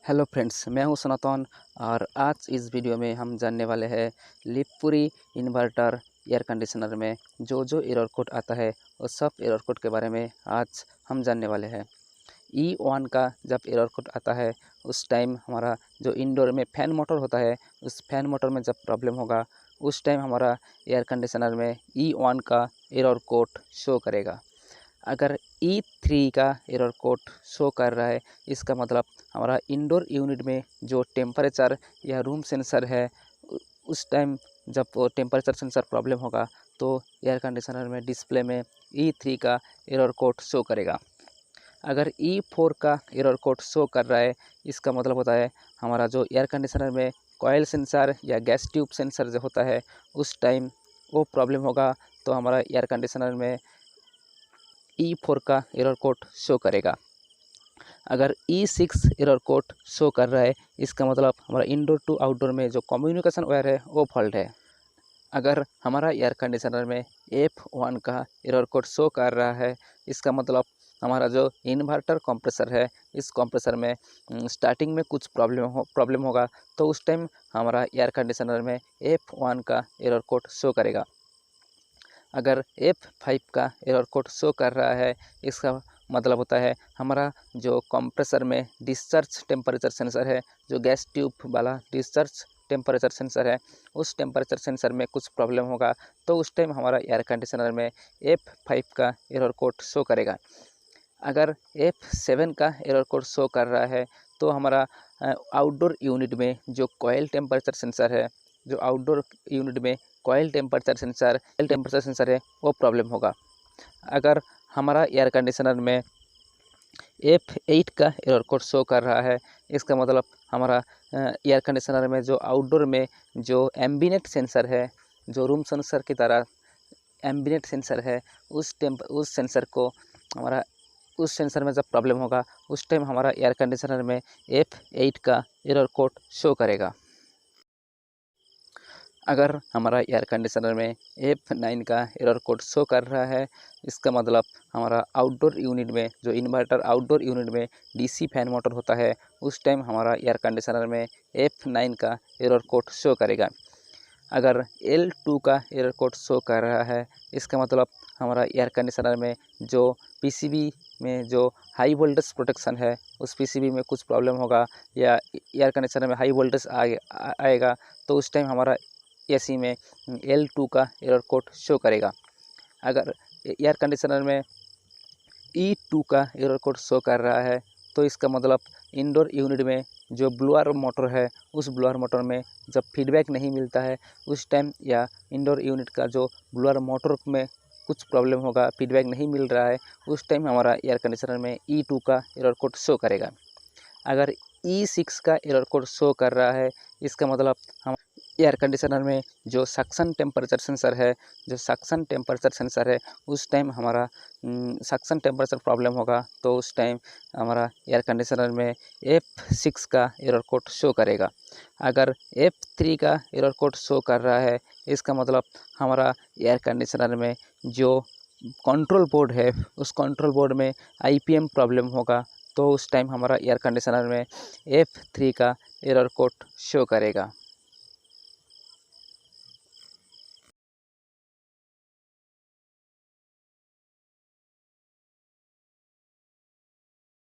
Hello friends, मैं हूं सनातन और आज इस वीडियो में हम जानने वाले हैं लिपपुरी इन्वर्टर एयर कंडीशनर में जो एरर कोड आता है उस सब एरर कोड के बारे में आज हम जानने वाले हैं। E1 का जब एरर कोड आता है उस टाइम हमारा जो इंडोर में फ़ैन मोटर होता है उस फैन मोटर में जब प्रॉब्लम होगा उस टाइम हमारा एयर कंडीशनर में E1 का एरर कोड शो करेगा। अगर E3 का एरर कोड शो कर रहा है इसका मतलब हमारा इंडोर यूनिट में जो टेम्परेचर या रूम सेंसर है उस टाइम जब वो टेम्परेचर सेंसर प्रॉब्लम होगा तो एयर कंडीशनर में डिस्प्ले में E3 का एरर कोड शो करेगा। अगर E4 का एरर कोड शो कर रहा है इसका मतलब होता है हमारा जो एयर कंडीशनर में कॉयल सेंसर या गैस ट्यूब सेंसर जो होता है उस टाइम वो प्रॉब्लम होगा तो हमारा एयर कंडीशनर में E4 का एरर कोड शो करेगा। अगर E6 एरर कोड शो कर रहा है इसका मतलब हमारा इंडोर टू आउटडोर में जो कम्युनिकेशन वायर है वो फॉल्ट है। अगर हमारा एयर कंडीशनर में F1 का एरर कोड शो कर रहा है इसका मतलब हमारा जो इन्वर्टर कंप्रेसर है इस कंप्रेसर में स्टार्टिंग में कुछ प्रॉब्लम होगा तो उस टाइम हमारा एयर कंडीशनर में F1 का एरर कोड शो करेगा। अगर F5 का एरर कोड शो कर रहा है इसका मतलब होता है हमारा जो कंप्रेसर में डिस्चार्ज टेम्परेचर सेंसर है, जो गैस ट्यूब वाला डिस्चार्ज टेम्परेचर सेंसर है उस टेम्परेचर सेंसर में कुछ प्रॉब्लम होगा तो उस टाइम हमारा एयर कंडीशनर में F5 का एरर कोड शो करेगा। अगर F7 का एरर कोड शो कर रहा है तो हमारा आउटडोर यूनिट में जो कॉइल टेम्परेचर सेंसर है, जो आउटडोर यूनिट में कॉइल टेम्परेचर सेंसर है वो प्रॉब्लम होगा। अगर हमारा एयर कंडीशनर में F8 का एरर कोड शो कर रहा है इसका मतलब हमारा एयर कंडीशनर में जो आउटडोर में जो एम्बिएंट सेंसर है, जो रूम सेंसर की तरह एम्बिएंट सेंसर है उस सेंसर को हमारा उस सेंसर में जब प्रॉब्लम होगा उस टाइम हमारा एयर कंडीशनर में F8 का एरर कोड शो करेगा। अगर हमारा एयर कंडीशनर में F9 का एरर कोड शो कर रहा है इसका मतलब हमारा आउटडोर यूनिट में जो इन्वर्टर आउटडोर यूनिट में DC फैन मोटर होता है उस टाइम हमारा एयर कंडीशनर में F9 का एरर कोड शो करेगा। अगर L2 का एरर कोड शो कर रहा है इसका मतलब हमारा एयर कंडीशनर में जो PCB में जो हाई वोल्टेज प्रोटेक्शन है उस PCB में कुछ प्रॉब्लम होगा या एयर कंडीशनर में हाई वोल्टेज आएगा तो उस टाइम हमारा AC में L2 का एरर कोड शो करेगा। अगर एयर कंडीशनर में E2 का एरर कोड शो कर रहा है तो इसका मतलब इंडोर यूनिट में जो ब्लोअर मोटर है उस ब्लोअर मोटर में जब फीडबैक नहीं मिलता है उस टाइम या इंडोर यूनिट का जो ब्लोअर मोटर में कुछ प्रॉब्लम होगा, फीडबैक नहीं मिल रहा है उस टाइम हमारा एयर कंडीशनर में E2 का एरर कोड शो करेगा। अगर E6 का एरर कोड शो कर रहा है इसका मतलब हम एयर कंडीशनर में जो सक्शन टेम्परेचर सेंसर है उस टाइम हमारा सक्शन टेम्परेचर प्रॉब्लम होगा तो उस टाइम हमारा एयर कंडीशनर में F6 का एरर कोड शो करेगा। अगर F3 का एरर कोड शो कर रहा है इसका मतलब हमारा एयर कंडीशनर में जो कंट्रोल बोर्ड है उस कंट्रोल बोर्ड में IPM प्रॉब्लम होगा तो उस टाइम हमारा एयर कंडीशनर में F3 का एरर कोड शो करेगा।